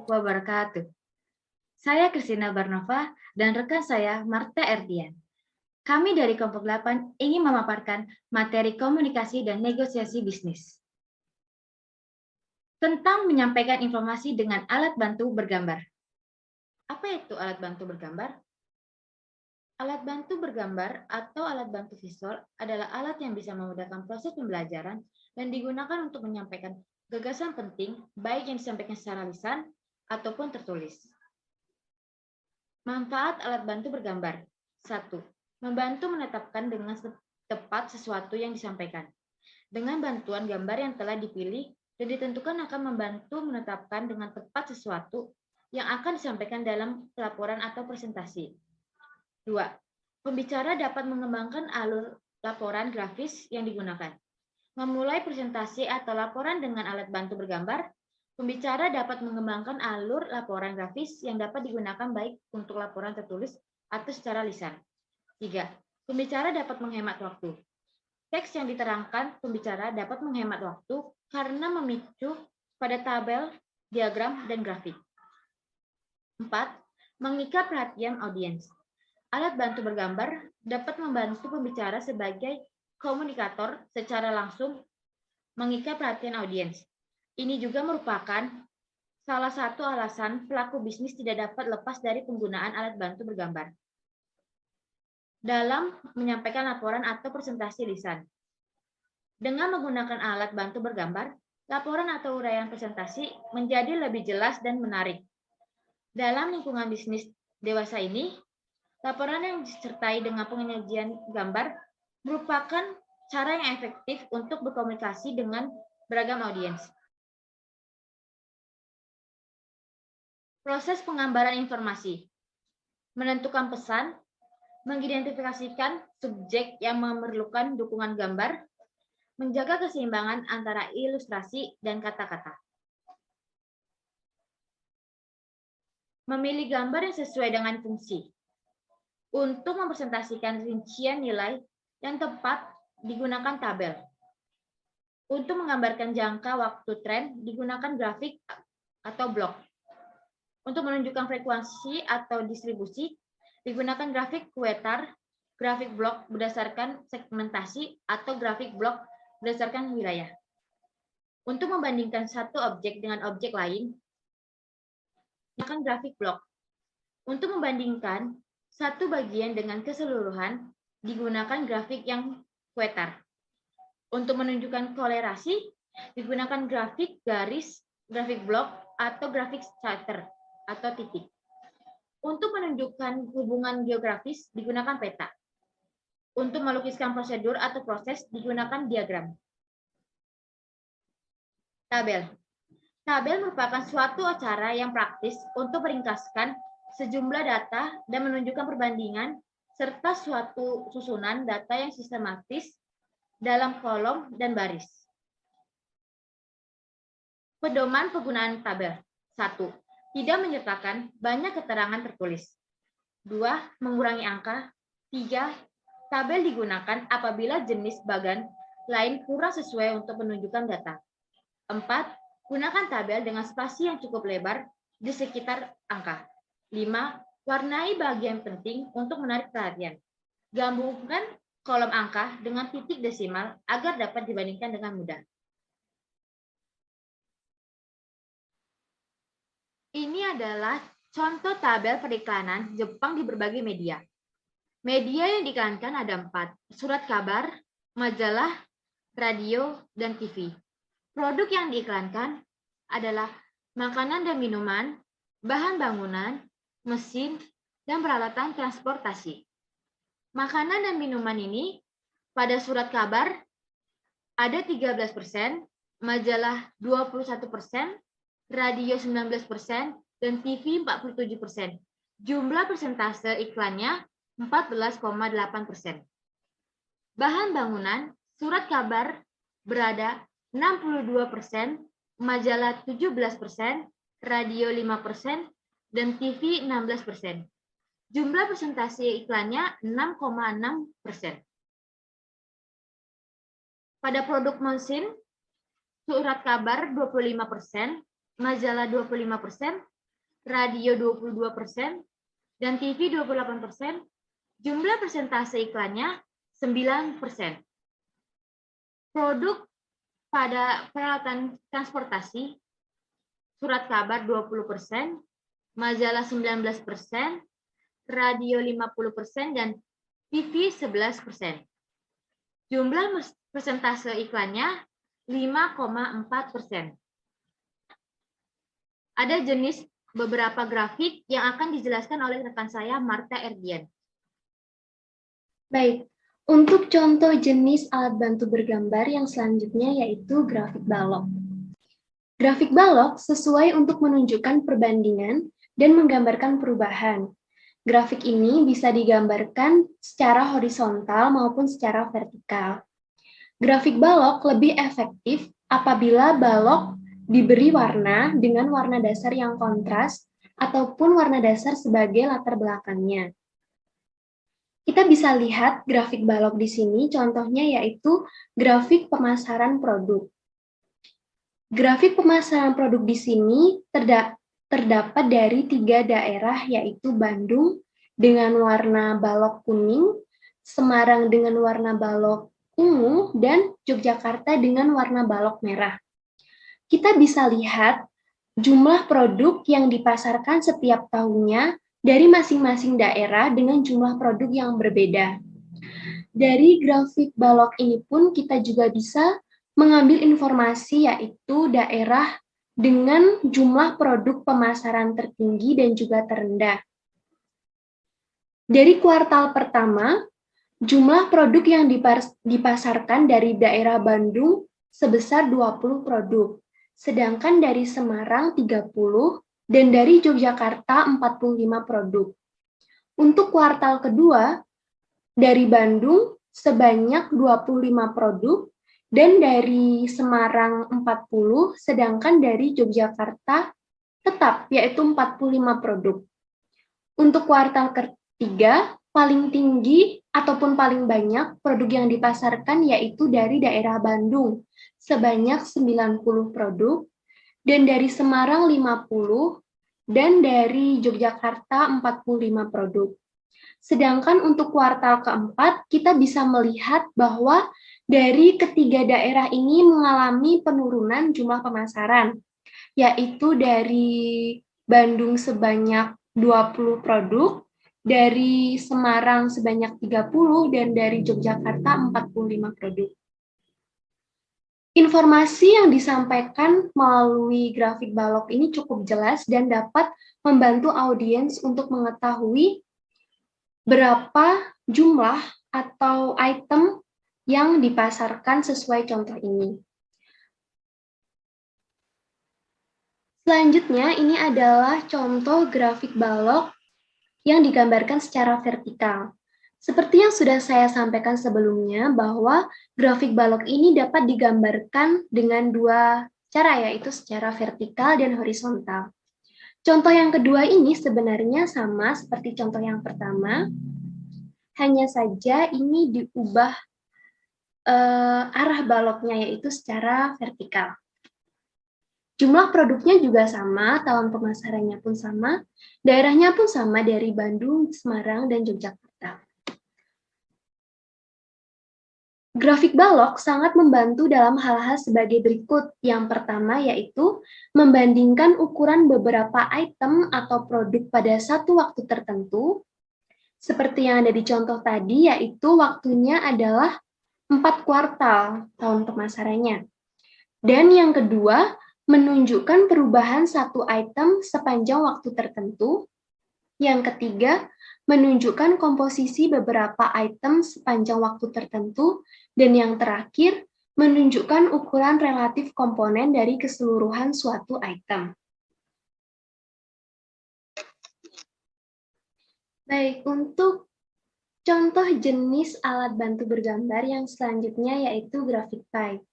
Wabarakatuh. Saya Kristina Barnova dan rekan saya Marta Erdian. Kami dari Kelompok 8 ingin memaparkan materi komunikasi dan negosiasi bisnis. Tentang menyampaikan informasi dengan alat bantu bergambar. Apa itu alat bantu bergambar? Alat bantu bergambar atau alat bantu visual adalah alat yang bisa memudahkan proses pembelajaran dan digunakan untuk menyampaikan gagasan penting, baik yang disampaikan secara lisan ataupun tertulis. Manfaat alat bantu bergambar. 1. Membantu menetapkan dengan tepat sesuatu yang disampaikan. Dengan bantuan gambar yang telah dipilih dan ditentukan akan membantu menetapkan dengan tepat sesuatu yang akan disampaikan dalam pelaporan atau presentasi. 2. Pembicara dapat mengembangkan alur laporan grafis yang digunakan. Memulai presentasi atau laporan dengan alat bantu bergambar, pembicara dapat mengembangkan alur laporan grafis yang dapat digunakan baik untuk laporan tertulis atau secara lisan. 3. Pembicara dapat menghemat waktu. Teks yang diterangkan pembicara dapat menghemat waktu karena memicu pada tabel, diagram, dan grafik. 4. Mengikat perhatian audiens. Alat bantu bergambar dapat membantu pembicara sebagai komunikator secara langsung mengikat perhatian audiens. Ini juga merupakan salah satu alasan pelaku bisnis tidak dapat lepas dari penggunaan alat bantu bergambar dalam menyampaikan laporan atau presentasi lisan. Dengan menggunakan alat bantu bergambar, laporan atau uraian presentasi menjadi lebih jelas dan menarik. Dalam lingkungan bisnis dewasa ini, laporan yang disertai dengan penyajian gambar merupakan cara yang efektif untuk berkomunikasi dengan beragam audiens. Proses penggambaran informasi. Menentukan pesan, mengidentifikasikan subjek yang memerlukan dukungan gambar, menjaga keseimbangan antara ilustrasi dan kata-kata. Memilih gambar yang sesuai dengan fungsi. Untuk mempresentasikan rincian nilai yang tepat, digunakan tabel. Untuk menggambarkan jangka waktu tren, digunakan grafik atau blok. Untuk menunjukkan frekuensi atau distribusi, digunakan grafik kuetar, grafik blok berdasarkan segmentasi, atau grafik blok berdasarkan wilayah. Untuk membandingkan satu objek dengan objek lain, digunakan grafik blok. Untuk membandingkan satu bagian dengan keseluruhan, digunakan grafik yang kuetar. Untuk menunjukkan kolerasi, digunakan grafik garis, grafik blok, atau grafik charter atau titik. Untuk menunjukkan hubungan geografis, digunakan peta. Untuk melukiskan prosedur atau proses, digunakan diagram. Tabel. Tabel merupakan suatu cara yang praktis untuk meringkaskan sejumlah data dan menunjukkan perbandingan serta suatu susunan data yang sistematis dalam kolom dan baris. Pedoman penggunaan tabel. 1. Tidak menyertakan banyak keterangan tertulis. 2. Mengurangi angka. 3. Tabel digunakan apabila jenis bagan lain kurang sesuai untuk menunjukkan data. 4. Gunakan tabel dengan spasi yang cukup lebar di sekitar angka. 5. Warnai bagian penting untuk menarik perhatian. Gabungkan kolom angka dengan titik desimal agar dapat dibandingkan dengan mudah. Ini adalah contoh tabel periklanan Jepang di berbagai media. Media yang diiklankan ada 4, surat kabar, majalah, radio, dan TV. Produk yang diiklankan adalah makanan dan minuman, bahan bangunan, mesin, dan peralatan transportasi. Makanan dan minuman ini pada surat kabar ada 13%, majalah 21%, radio 19%, dan TV 47%. Jumlah persentase iklannya 14,8%. Bahan bangunan, surat kabar berada 62%, majalah 17%, radio 5%, dan TV 16%. Jumlah persentase iklannya 6,6%. Pada produk mesin, surat kabar 25%, majalah 25%, radio 22%, dan TV 28%, jumlah persentase iklannya 9%. Produk pada peralatan transportasi, surat kabar 20%, majalah 19%, radio 50%, dan TV 11%. Jumlah persentase iklannya 5,4%. Ada jenis beberapa grafik yang akan dijelaskan oleh rekan saya, Marta Erdian. Baik, untuk contoh jenis alat bantu bergambar yang selanjutnya yaitu grafik balok. Grafik balok sesuai untuk menunjukkan perbandingan dan menggambarkan perubahan. Grafik ini bisa digambarkan secara horizontal maupun secara vertikal. Grafik balok lebih efektif apabila balok diberi warna dengan warna dasar yang kontras ataupun warna dasar sebagai latar belakangnya. Kita bisa lihat grafik balok di sini, contohnya yaitu grafik pemasaran produk. Grafik pemasaran produk di sini terdapat dari 3 daerah, yaitu Bandung dengan warna balok kuning, Semarang dengan warna balok ungu, dan Yogyakarta dengan warna balok merah. Kita bisa lihat jumlah produk yang dipasarkan setiap tahunnya dari masing-masing daerah dengan jumlah produk yang berbeda. Dari grafik balok ini pun kita juga bisa mengambil informasi yaitu daerah dengan jumlah produk pemasaran tertinggi dan juga terendah. Dari kuartal pertama, jumlah produk yang dipasarkan dari daerah Bandung sebesar 20 produk. Sedangkan dari Semarang 30 dan dari Yogyakarta 45 produk. Untuk kuartal kedua, dari Bandung sebanyak 25 produk dan dari Semarang 40, sedangkan dari Yogyakarta tetap yaitu 45 produk. Untuk kuartal ketiga, paling tinggi ataupun paling banyak produk yang dipasarkan yaitu dari daerah Bandung sebanyak 90 produk, dan dari Semarang 50, dan dari Yogyakarta 45 produk. Sedangkan untuk kuartal keempat, kita bisa melihat bahwa dari ketiga daerah ini mengalami penurunan jumlah pemasaran, yaitu dari Bandung sebanyak 20 produk, dari Semarang sebanyak 30, dan dari Yogyakarta 45 produk. Informasi yang disampaikan melalui grafik balok ini cukup jelas dan dapat membantu audiens untuk mengetahui berapa jumlah atau item yang dipasarkan sesuai contoh ini. Selanjutnya, ini adalah contoh grafik balok yang digambarkan secara vertikal. Seperti yang sudah saya sampaikan sebelumnya, bahwa grafik balok ini dapat digambarkan dengan 2 cara, yaitu secara vertikal dan horizontal. Contoh yang kedua ini sebenarnya sama seperti contoh yang pertama, hanya saja ini diubah arah baloknya, yaitu secara vertikal. Jumlah produknya juga sama, tahun pemasarannya pun sama, daerahnya pun sama dari Bandung, Semarang, dan Yogyakarta. Grafik balok sangat membantu dalam hal-hal sebagai berikut. Yang pertama yaitu membandingkan ukuran beberapa item atau produk pada satu waktu tertentu. Seperti yang ada di contoh tadi, yaitu waktunya adalah 4 kuartal tahun pemasarannya. Dan yang kedua, menunjukkan perubahan satu item sepanjang waktu tertentu. Yang ketiga, menunjukkan komposisi beberapa item sepanjang waktu tertentu. Dan yang terakhir, menunjukkan ukuran relatif komponen dari keseluruhan suatu item. Baik, untuk contoh jenis alat bantu bergambar yang selanjutnya yaitu grafik pie.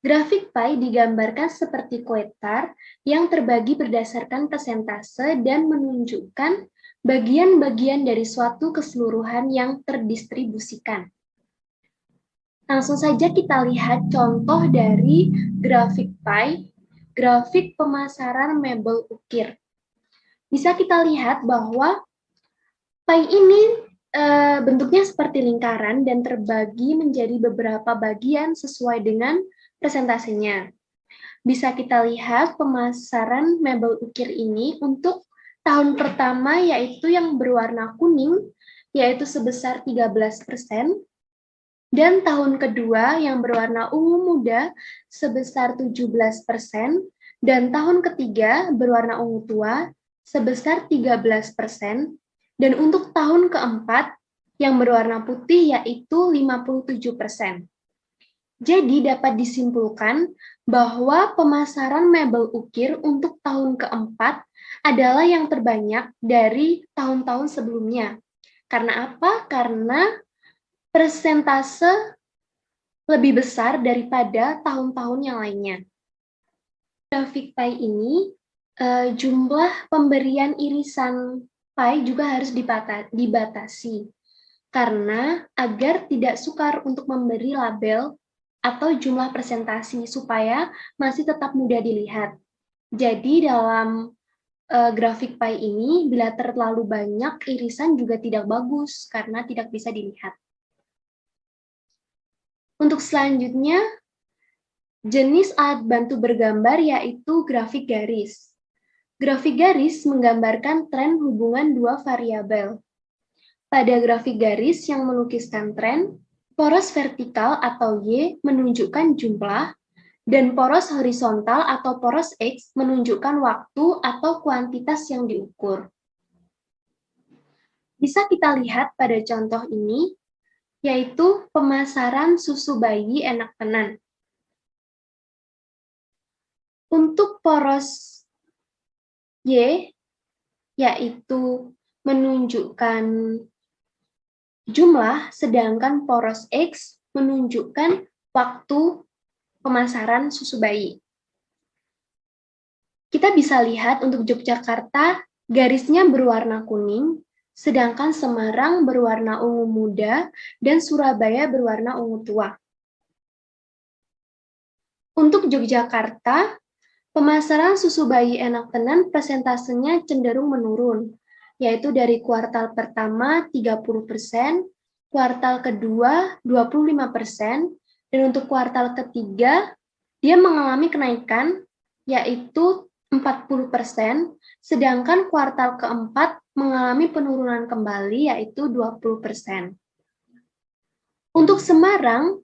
Grafik pie digambarkan seperti kue tar yang terbagi berdasarkan persentase dan menunjukkan bagian-bagian dari suatu keseluruhan yang terdistribusikan. Langsung saja kita lihat contoh dari grafik pie, grafik pemasaran mebel ukir. Bisa kita lihat bahwa pie ini bentuknya seperti lingkaran dan terbagi menjadi beberapa bagian sesuai dengan presentasinya. Bisa kita lihat pemasaran mebel ukir ini untuk tahun pertama yaitu yang berwarna kuning, yaitu sebesar 13%, dan tahun kedua yang berwarna ungu muda sebesar 17%, dan tahun ketiga berwarna ungu tua sebesar 13%, dan untuk tahun keempat yang berwarna putih yaitu 57%. Jadi dapat disimpulkan bahwa pemasaran mebel ukir untuk tahun keempat adalah yang terbanyak dari tahun-tahun sebelumnya. Karena apa? Karena persentase lebih besar daripada tahun-tahun yang lainnya. Grafik pie ini, jumlah pemberian irisan pie juga harus dibatasi. Karena agar tidak sukar untuk memberi label atau jumlah presentasi supaya masih tetap mudah dilihat. Jadi dalam grafik pie ini, bila terlalu banyak irisan juga tidak bagus karena tidak bisa dilihat. Untuk selanjutnya, jenis alat bantu bergambar yaitu grafik garis. Grafik garis menggambarkan tren hubungan dua variabel. Pada grafik garis yang melukiskan tren, poros vertikal atau Y menunjukkan jumlah, dan poros horizontal atau poros X menunjukkan waktu atau kuantitas yang diukur. Bisa kita lihat pada contoh ini, yaitu pemasaran susu bayi enak tenan. Untuk poros Y, yaitu menunjukkan jumlah, sedangkan poros X menunjukkan waktu pemasaran susu bayi. Kita bisa lihat untuk Yogyakarta, garisnya berwarna kuning, sedangkan Semarang berwarna ungu muda, dan Surabaya berwarna ungu tua. Untuk Yogyakarta, pemasaran susu bayi enak tenan persentasenya cenderung menurun, yaitu dari kuartal pertama 30%, kuartal kedua 25%, dan untuk kuartal ketiga dia mengalami kenaikan yaitu 40%, sedangkan kuartal keempat mengalami penurunan kembali yaitu 20%. Untuk Semarang,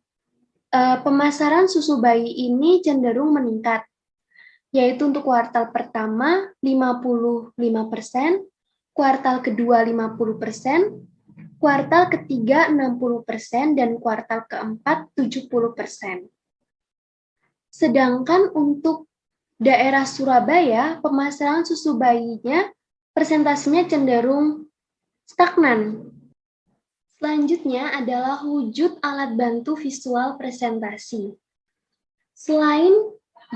pemasaran susu bayi ini cenderung meningkat, yaitu untuk kuartal pertama 55%, kuartal kedua 50%, kuartal ketiga 60%, dan kuartal keempat 70%. Sedangkan untuk daerah Surabaya, pemasaran susu bayinya persentasenya cenderung stagnan. Selanjutnya adalah wujud alat bantu visual presentasi. Selain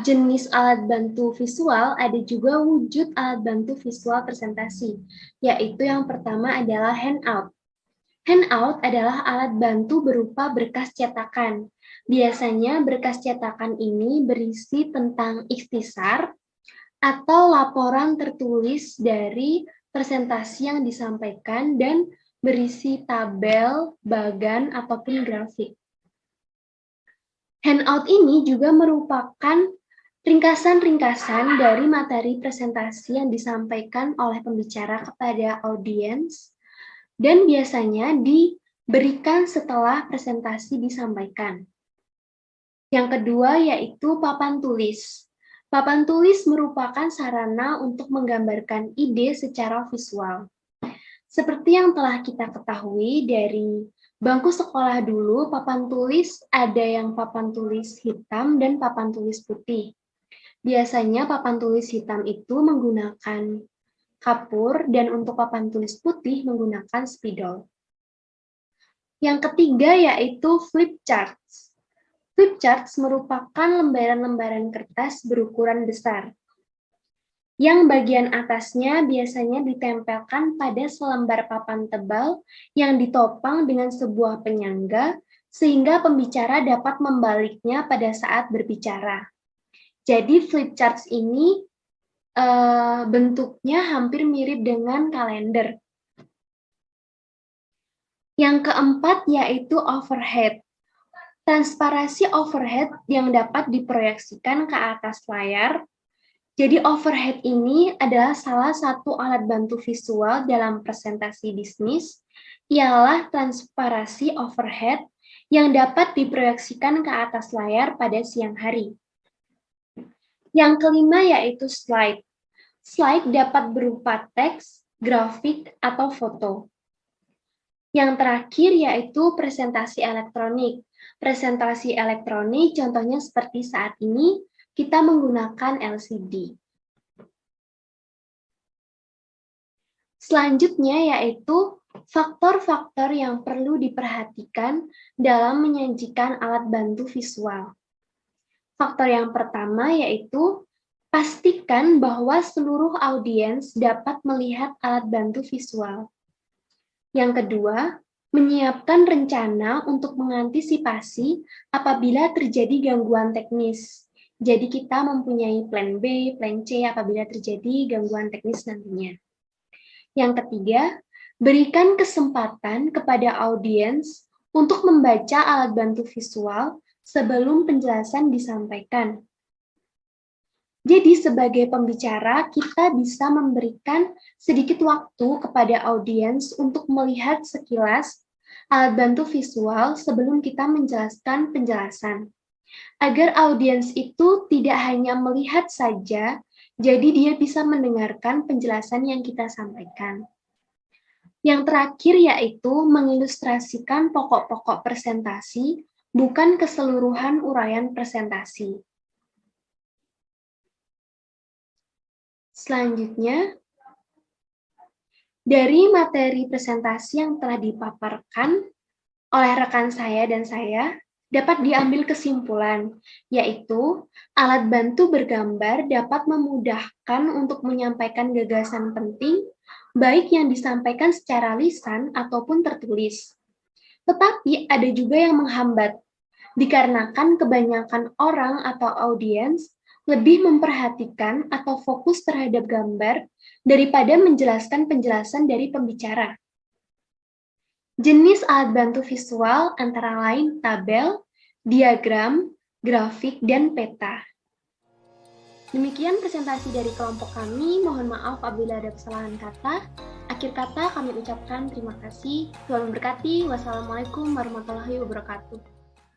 jenis alat bantu visual, ada juga wujud alat bantu visual presentasi, yaitu yang pertama adalah handout. Handout adalah alat bantu berupa berkas cetakan. Biasanya berkas cetakan ini berisi tentang ikhtisar atau laporan tertulis dari presentasi yang disampaikan dan berisi tabel, bagan, ataupun grafik. Handout ini juga merupakan ringkasan-ringkasan dari materi presentasi yang disampaikan oleh pembicara kepada audiens dan biasanya diberikan setelah presentasi disampaikan. Yang kedua yaitu papan tulis. Papan tulis merupakan sarana untuk menggambarkan ide secara visual. Seperti yang telah kita ketahui dari bangku sekolah dulu, papan tulis ada yang papan tulis hitam dan papan tulis putih. Biasanya papan tulis hitam itu menggunakan kapur dan untuk papan tulis putih menggunakan spidol. Yang ketiga yaitu flip charts. Flip charts merupakan lembaran-lembaran kertas berukuran besar, yang bagian atasnya biasanya ditempelkan pada selembar papan tebal yang ditopang dengan sebuah penyangga, sehingga pembicara dapat membaliknya pada saat berbicara. Jadi flip charts ini bentuknya hampir mirip dengan kalender. Yang keempat yaitu overhead. Transparansi overhead yang dapat diproyeksikan ke atas layar. Jadi overhead ini adalah salah satu alat bantu visual dalam presentasi bisnis, ialah transparansi overhead yang dapat diproyeksikan ke atas layar pada siang hari. Yang kelima yaitu slide. Slide dapat berupa teks, grafik, atau foto. Yang terakhir yaitu presentasi elektronik. Presentasi elektronik contohnya seperti saat ini, kita menggunakan LCD. Selanjutnya yaitu faktor-faktor yang perlu diperhatikan dalam menyajikan alat bantu visual. Faktor yang pertama yaitu pastikan bahwa seluruh audiens dapat melihat alat bantu visual. Yang kedua, menyiapkan rencana untuk mengantisipasi apabila terjadi gangguan teknis. Jadi kita mempunyai plan B, plan C apabila terjadi gangguan teknis nantinya. Yang ketiga, berikan kesempatan kepada audiens untuk membaca alat bantu visual sebelum penjelasan disampaikan. Jadi sebagai pembicara, kita bisa memberikan sedikit waktu kepada audiens untuk melihat sekilas alat bantu visual sebelum kita menjelaskan penjelasan. Agar audiens itu tidak hanya melihat saja, jadi dia bisa mendengarkan penjelasan yang kita sampaikan. Yang terakhir yaitu mengilustrasikan pokok-pokok presentasi, bukan keseluruhan uraian presentasi. Selanjutnya, dari materi presentasi yang telah dipaparkan oleh rekan saya dan saya, dapat diambil kesimpulan, yaitu alat bantu bergambar dapat memudahkan untuk menyampaikan gagasan penting, baik yang disampaikan secara lisan ataupun tertulis. Tetapi ada juga yang menghambat, dikarenakan kebanyakan orang atau audiens lebih memperhatikan atau fokus terhadap gambar daripada menjelaskan penjelasan dari pembicara. Jenis alat bantu visual antara lain tabel, diagram, grafik, dan peta. Demikian presentasi dari kelompok kami. Mohon maaf apabila ada kesalahan kata. Akhir kata kami ucapkan terima kasih. Tuhan memberkati. Wassalamualaikum warahmatullahi wabarakatuh.